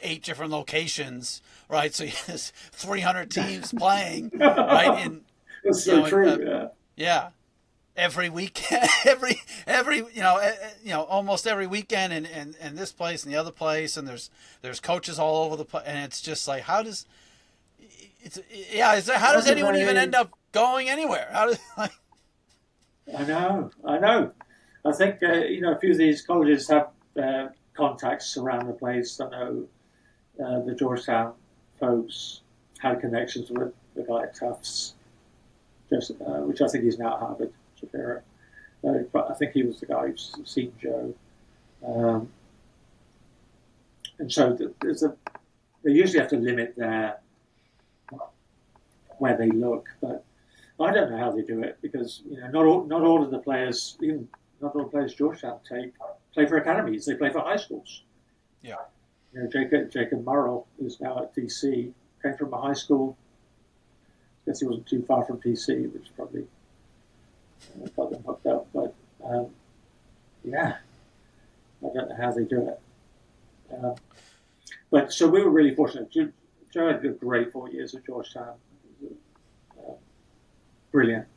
8 different locations, right? So there's 300 teams playing, right? And it's so true. Every weekend, almost every weekend, and this place and the other place, and there's coaches all over the place, and it's just like, how does anyone even end up going anywhere? How does I know. I think a few of these colleges have contacts around the place. I know the Georgetown folks had connections with the guy at Tufts, which I think he's now at Harvard. Shapiro. But I think he was the guy who's seen Joe. And so they usually have to limit where they look, but I don't know how they do it, because not all of the players, even not all the players Georgetown play for academies. They play for high schools. Yeah. Jacob Murrell, who's now at DC, came from a high school. I guess he wasn't too far from DC, which probably got them hooked up. But I don't know how they do it. But so we were really fortunate. Joe had a great 4 years at Georgetown. Brilliant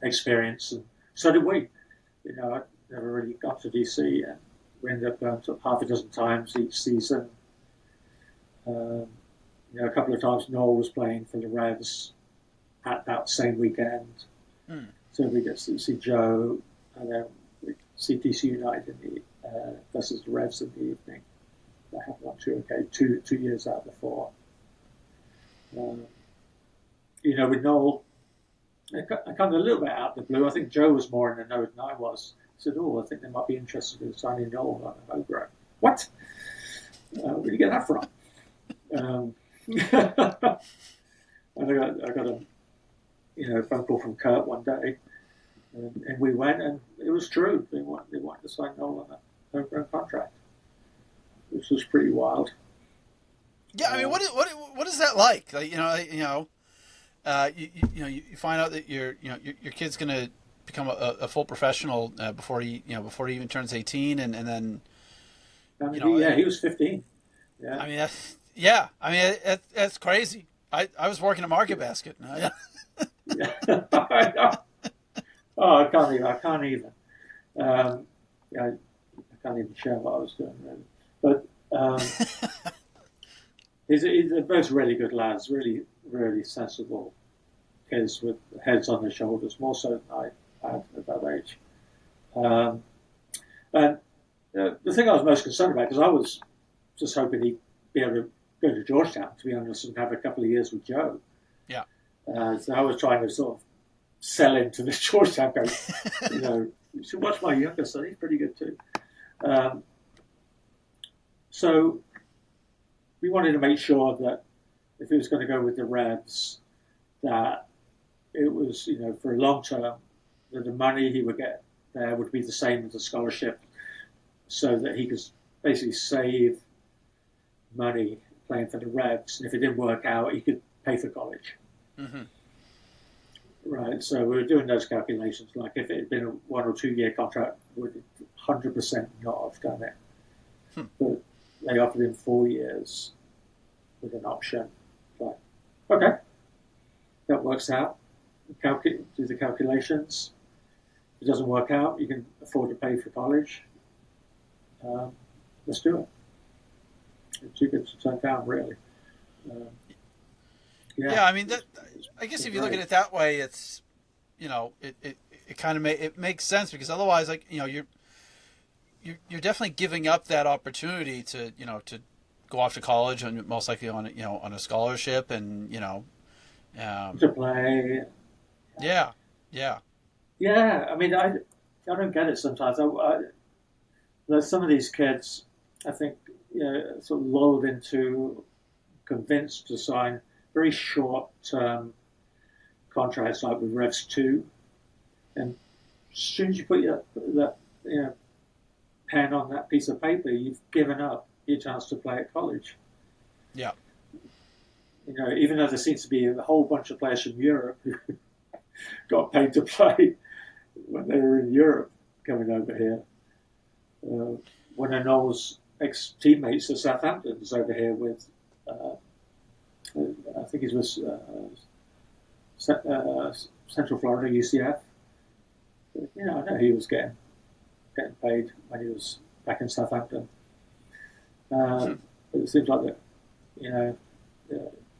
experience, and so did we. I never really got to DC, and we ended up going to half a dozen times each season. A couple of times Noel was playing for the Revs at that same weekend, so we get to see Joe, and then we see DC United in the versus the Revs in the evening. That happened on two years out of the 4. With Noel, I kind of a little bit out of the blue. I think Joe was more in the know than I was. He said, I think they might be interested in signing Noel. I'm like, oh, what? Where did you get that from? And I got a phone call from Kurt one day, and we went, and it was true. They wanted to sign Noel on a homegrown contract, which was pretty wild. Yeah, I mean, what is that like? You find out that your kid's going to become a full professional before he even turns 18, and then he was 15. Yeah, I mean that's crazy. I was working at Market Basket. I can't even. I can't even share what I was doing then. But they're both really good lads, really, really sensible kids with heads on their shoulders, more so than I had at that age. And the thing I was most concerned about, because I was just hoping he'd be able to go to Georgetown, to be honest, and have a couple of years with Joe. Yeah. So I was trying to sort of sell him to the Georgetown coach. You should watch my younger son, he's pretty good too. So we wanted to make sure that if he was going to go with the Revs, that it was, for a long term, that the money he would get there would be the same as the scholarship, so that he could basically save money playing for the Revs. And if it didn't work out, he could pay for college. Mm-hmm. Right. So we were doing those calculations. Like if it had been a 1 or 2 year contract, would 100% not have done it. But they offered him 4 years with an option. Like, okay, that works out. Do the calculations. If it doesn't work out, you can afford to pay for college. Let's do it. It's too good to turn down, really. Yeah, I mean, I guess if you look at it that way, it's, it kind of it makes sense, because otherwise, like, you're definitely giving up that opportunity to go off to college, and most likely on on a scholarship, and to play. Yeah. I mean, I don't get it sometimes. There's some of these kids, I think, sort of lulled into, convinced to sign very short-term contracts, like with Revs 2, and as soon as you put that pen on that piece of paper, you've given up your chance to play at college. Yeah. Even though there seems to be a whole bunch of players from Europe who got paid to play when they were in Europe coming over here. One of Noel's ex-teammates at Southampton is over here with, I think he was Central Florida, UCF. I know he was getting paid when he was back in Southampton. But it seems like that, you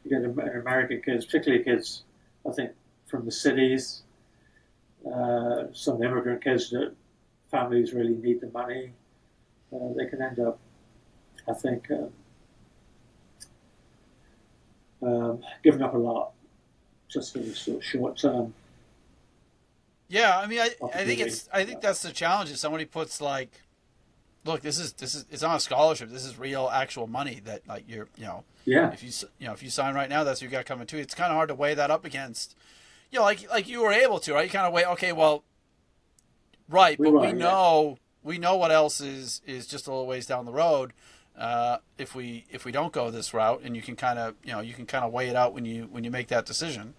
get American kids, particularly kids, I think, from the cities, some immigrant kids that families really need the money. They can end up, I think, giving up a lot just for this sort of short term. Yeah, I mean, I think that's the challenge. If somebody puts, like, look, this is it's on a scholarship. This is real, actual money that, like, Yeah. If you sign right now, that's what you got coming too. It's kind of hard to weigh that up against, like you were able to, right? You kind of weigh, okay, well, right, but we know what else is just a little ways down the road. If we don't go this route, and you can kind of weigh it out when you make that decision.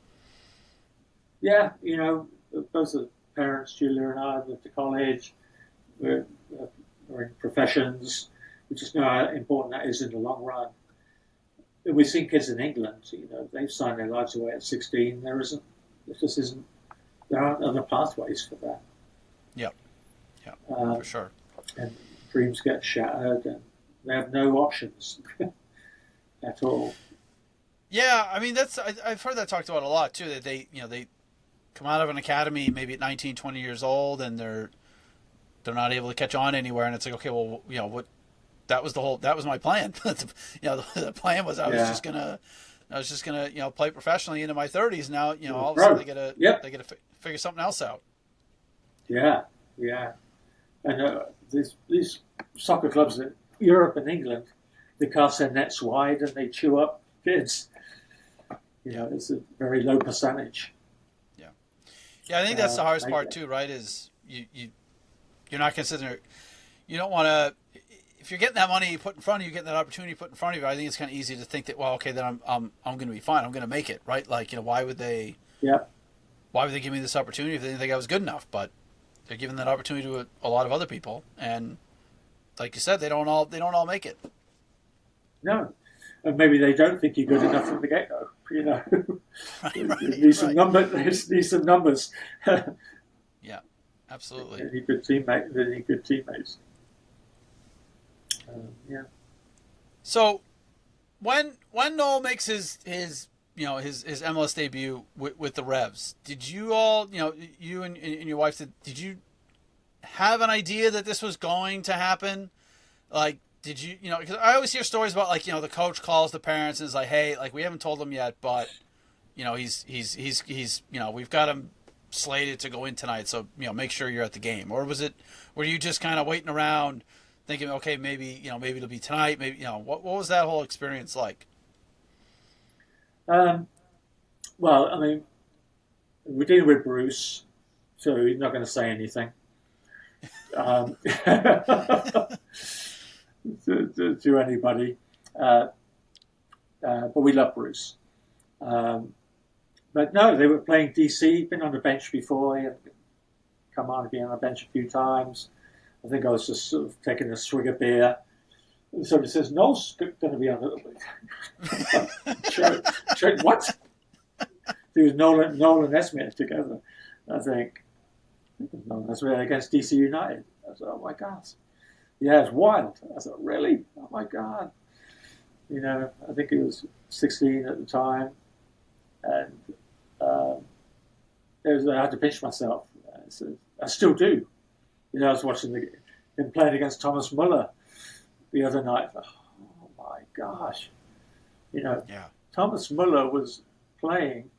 Yeah, both the parents, Julia and I, went to college. We're in professions. We just know how important that is in the long run. And we've seen kids in England. They've signed their lives away at 16. There aren't other pathways for that. Yeah, for sure. And dreams get shattered, and they have no options at all. Yeah, I mean, I've heard that talked about a lot too. That they come out of an academy maybe at 19, 20 years old, and they're not able to catch on anywhere, and it's like, okay, well, what? That was my plan. The plan was I was just gonna play professionally into my 30s. Now all of a sudden they gotta figure something else out. Yeah, and these soccer clubs in Europe and England, they cast their nets wide and they chew up kids. It's a very low percentage. Yeah, I think that's the hardest part too, right? Is you're not considering, you don't want to. If you're getting that money put in front of you, getting that opportunity put in front of you, I think it's kind of easy to think that, well, okay, then I'm going to be fine. I'm going to make it, right? Like, why would they? Yeah. Why would they give me this opportunity if they didn't think I was good enough? But they're giving that opportunity to a lot of other people, and like you said, they don't all make it. No, and maybe they don't think you're good enough from the get-go. Right, need some numbers. Yeah, absolutely. They need good teammates. Yeah. So, when Noel makes his MLS debut with the Revs, did you all, you and your wife, did you have an idea that this was going to happen? Like, did you, because I always hear stories about, like, the coach calls the parents and is like, hey, like, we haven't told him yet, but he's we've got him slated to go in tonight, so make sure you're at the game. Or were you just kind of waiting around thinking, okay, maybe it'll be tonight, maybe, what was that whole experience like? Well, I mean, we're dealing with Bruce, so he's not going to say anything to anybody. But we love Bruce. But no, they were playing DC. Been on the bench before. He had come on to be on the bench a few times. I think I was just sort of taking a swig of beer. And somebody says, Noel's going to be on the what? It was Nolan Esmith together, I think. Nolan Esmith against DC United. I was like, oh my God. Yeah, it's wild. I thought, really? Oh my God. I think he was 16 at the time. And I had to pinch myself. So I still do. I was watching him playing against Thomas Muller the other night. Oh my gosh. Yeah. Thomas Muller was playing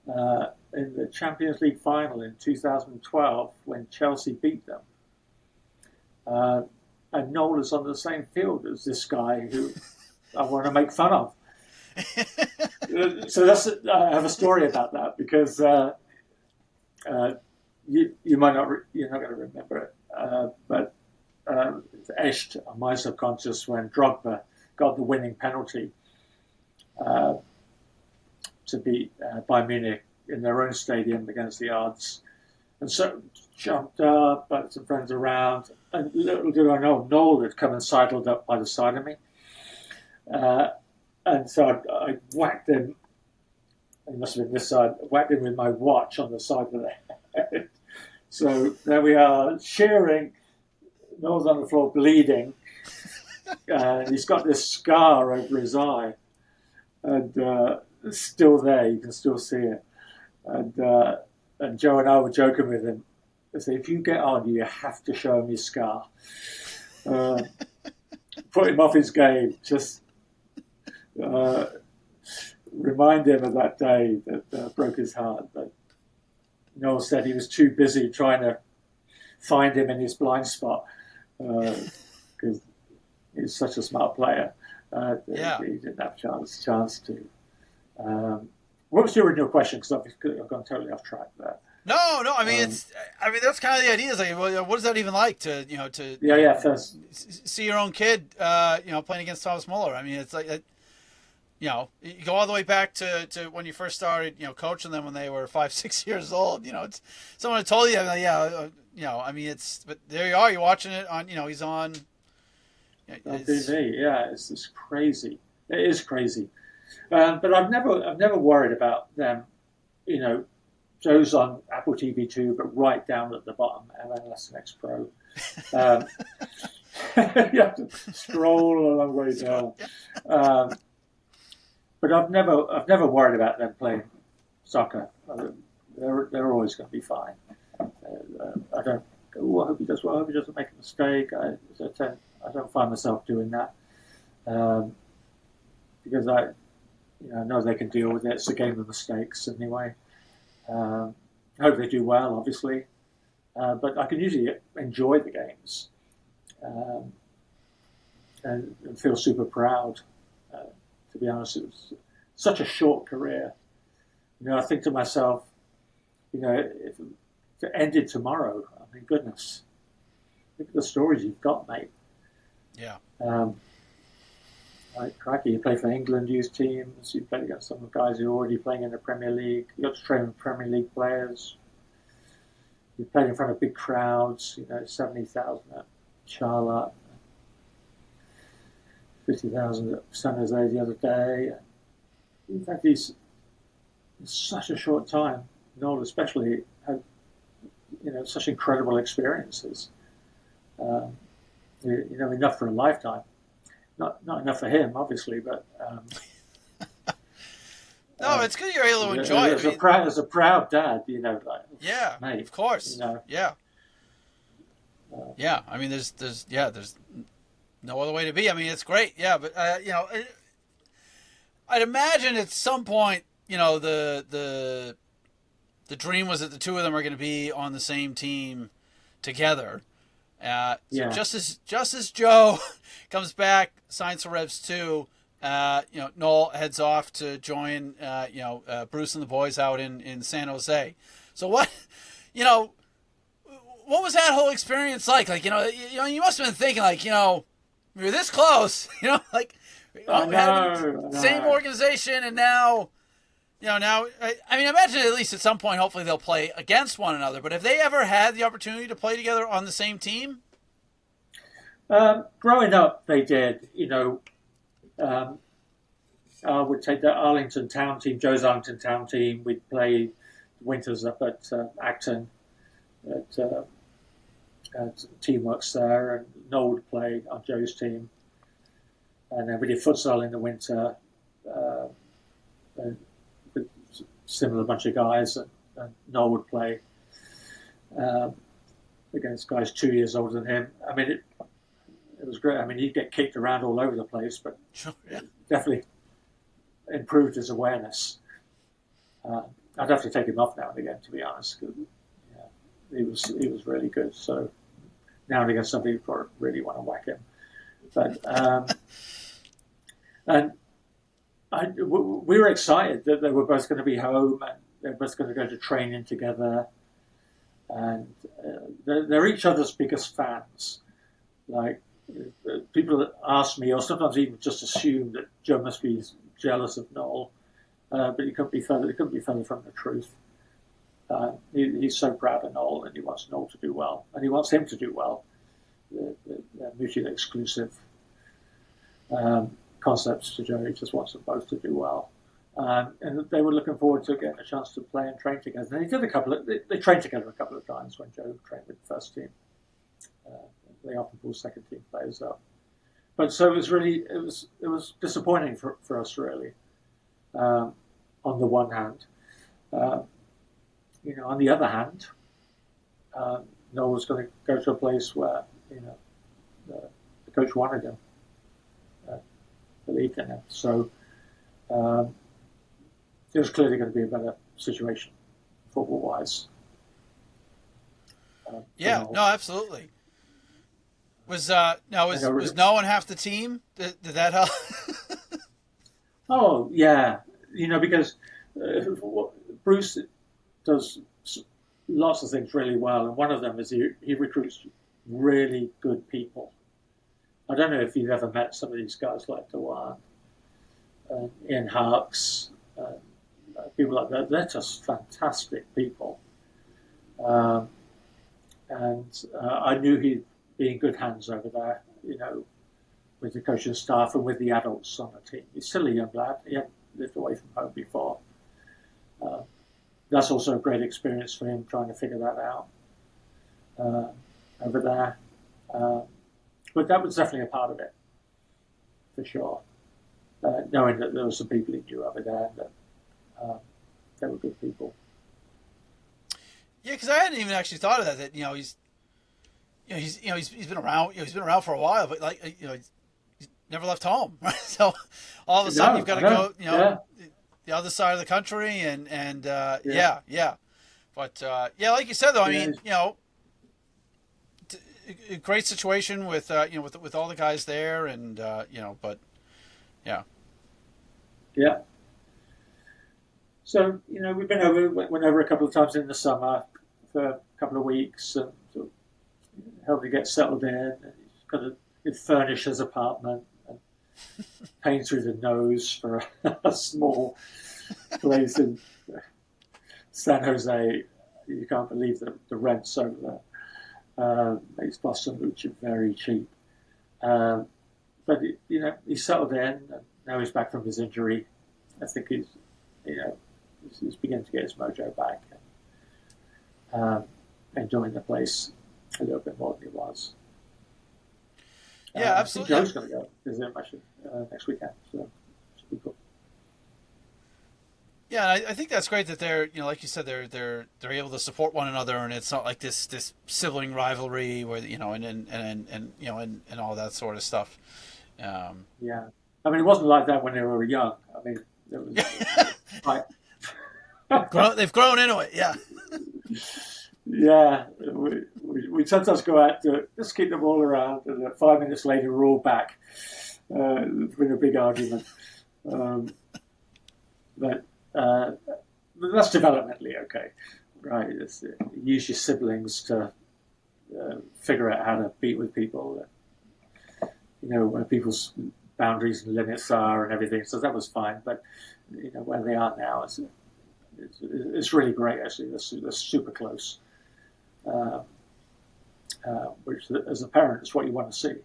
in the Champions League final in 2012 when Chelsea beat them. And Noel is on the same field as this guy who I want to make fun of. So I have a story about that because you might not you're not going to remember it, but it's etched on my subconscious when Drogba got the winning penalty to beat Bayern Munich in their own stadium against the odds, and so jumped up, but some friends around, and little did I know Noel had come and sidled up by the side of me. And so I whacked him, it must have been this side, whacked him with my watch on the side of the head. So there we are, cheering. Noel's on the floor bleeding. He's got this scar over his eye. And it's still there, you can still see it. And Joe and I were joking with him. I said, if you get on, you have to show him your scar. Put him off his game, just... remind him of that day that broke his heart. But Noel said he was too busy trying to find him in his blind spot because he's such a smart player. He didn't have a chance to. What was your original question? Because I've gone totally off track there. No. I mean, that's kind of the idea. Is like, well, what is that even like to see your own kid, playing against Thomas Muller? I mean, it's like. You go all the way back to when you first started, coaching them when they were 5-6 years old. It's someone had told you, I mean, but there you are, you're watching it on, he's on TV. Yeah, it's just crazy. It is crazy. But I've never worried about them. Joe's on Apple TV 2, but right down at the bottom, MLS Next Pro. You have to scroll a long way down. But I've never worried about them playing soccer. They're always going to be fine. I don't go, I hope he does well. I hope he doesn't make a mistake. I don't find myself doing that because I know they can deal with it. It's a game of mistakes anyway. I hope they do well, obviously, but I can usually enjoy the games and feel super proud. To be honest, it was such a short career. I think to myself, if it ended tomorrow, I mean, goodness, look at the stories you've got, mate. Yeah. Like, crikey, you play for England youth teams, you play against some of the guys who are already playing in the Premier League, you got to train with Premier League players, you played in front of big crowds, 70,000 at Charlotte, 50,000 at San Jose the other day. You've had these in such a short time. Noel especially had, such incredible experiences. Enough for a lifetime. Not enough for him, obviously, but. No, it's good you're able to enjoy it. As a proud dad, Yeah, mate, of course. Yeah. Yeah, I mean, there's no other way to be. I mean, it's great. Yeah, but I'd imagine at some point, the dream was that the two of them are going to be on the same team together. So just as Joe comes back, signs for Revs 2, Noel heads off to join Bruce and the boys out in San Jose. So what was that whole experience like? Like, you must have been thinking like, we were this close, we had same organization, and now, Now, I mean, I imagine at least at some point, hopefully they'll play against one another. But have they ever had the opportunity to play together on the same team? Growing up, they did. Um, I would take the Arlington Town team, Joe's Arlington Town team. We'd play winters up at Acton at Teamworks there, and Noel would play on Joe's team. And then we did futsal in the winter. And with similar bunch of guys, and Noel would play against guys 2 years older than him. I mean, it was great. I mean, he'd get kicked around all over the place, but Sure, yeah. definitely improved his awareness. I'd have to take him off now and again, to be honest. He was really good. So now and again, somebody would really want to whack him. But and we were excited that they were both going to be home and they were both going to go to training together. And they're each other's biggest fans. Like, people ask me, or sometimes even just assume that Joe must be jealous of Noel, but he couldn't be further from the truth. He's so proud of Noel, and he wants Noel to do well, and he wants him to do well. They're mutually exclusive concepts to Joe. He just wants them both to do well. And they were looking forward to getting a chance to play and train together. And he did they trained together a couple of times when Joe trained with the first team. They often pull second team players up. But so it was disappointing for us, really. On the one hand, on the other hand, Noel was going to go to a place where the coach wanted him, believed in him. So it was clearly going to be a better situation, football-wise. Yeah, no, absolutely. Was no one half the team? Did that help? Oh yeah, because Bruce does lots of things really well, and one of them is he recruits really good people. I don't know if you've ever met some of these guys like Dewan, Ian Harks, people like that. They're just fantastic people, and I knew he'd be in good hands over there, with the coaching staff and with the adults on the team. He's still a young lad. He hadn't lived away from home before. That's also a great experience for him, trying to figure that out over there. But that was definitely a part of it, for sure. Knowing that there were some people he knew over there that they were good people. Yeah, because I hadn't even actually thought of that. That he's been around. He's been around for a while, but he's never left home. Right? So all of a sudden you've got to go. The other side of the country, and yeah. But like you said though, I mean, a great situation with with all the guys there, and but yeah. Yeah. So went over a couple of times in the summer for a couple of weeks and sort of helped him get settled in. And he's got to furnish his apartment and paint through the nose for a small place in San Jose. You can't believe the rents over there. Makes Boston Lucha very cheap. But he settled in, and now he's back from his injury. I think he's beginning to get his mojo back, and enjoying the place a little bit more than he was. Yeah, absolutely. I think Joe's going to go visit him actually next weekend, so it should be cool. Yeah, I think that's great that they're like you said they're able to support one another, and it's not like this sibling rivalry where and all that sort of stuff. Yeah, I mean it wasn't like that when they were young. I mean it was they've grown into it. Yeah. Yeah, we sometimes go out to just keep them all around, and 5 minutes later we're all back with a big argument. But that's developmentally okay, right? Use your siblings to figure out how to beat with people. When people boundaries and limits are and everything. So that was fine. But where they are now, it's really great. Actually, they're super close. Which, as a parent, is what you want to see.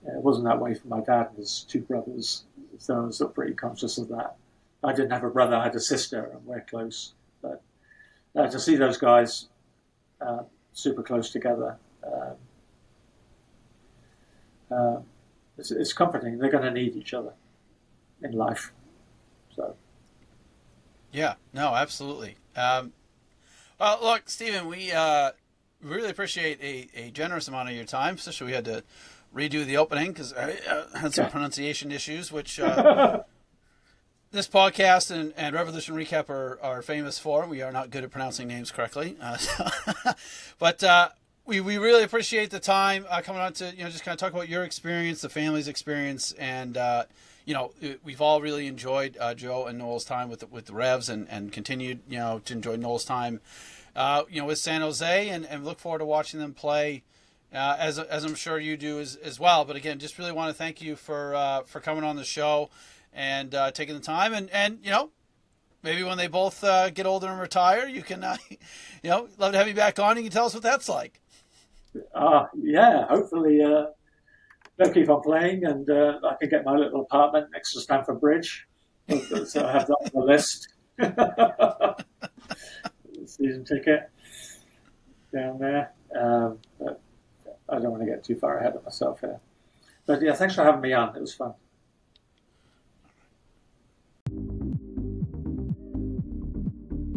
It wasn't that way for my dad and his two brothers, so I was pretty conscious of that. I didn't have a brother; I had a sister, and we're close. But to see those guys super close together, it's comforting. They're going to need each other in life. So, yeah, no, absolutely. Well, look, Stephen, we really appreciate a generous amount of your time, especially we had to redo the opening because I had some pronunciation issues, which this podcast and Revolution Recap are famous for. We are not good at pronouncing names correctly. But we really appreciate the time coming on to just kind of talk about your experience, the family's experience, and we've all really enjoyed Joe and Noel's time with the Revs and continued to enjoy Noel's time with San Jose and look forward to watching them play. As I'm sure you do as well. But again, just really want to thank you for coming on the show and taking the time. And maybe when they both get older and retire, you can, love to have you back on. You can tell us what that's like. Yeah, hopefully they'll keep on playing and I can get my little apartment next to Stamford Bridge. So I have that on the list. Season ticket down there. But I don't want to get too far ahead of myself here. But yeah, thanks for having me on. It was fun.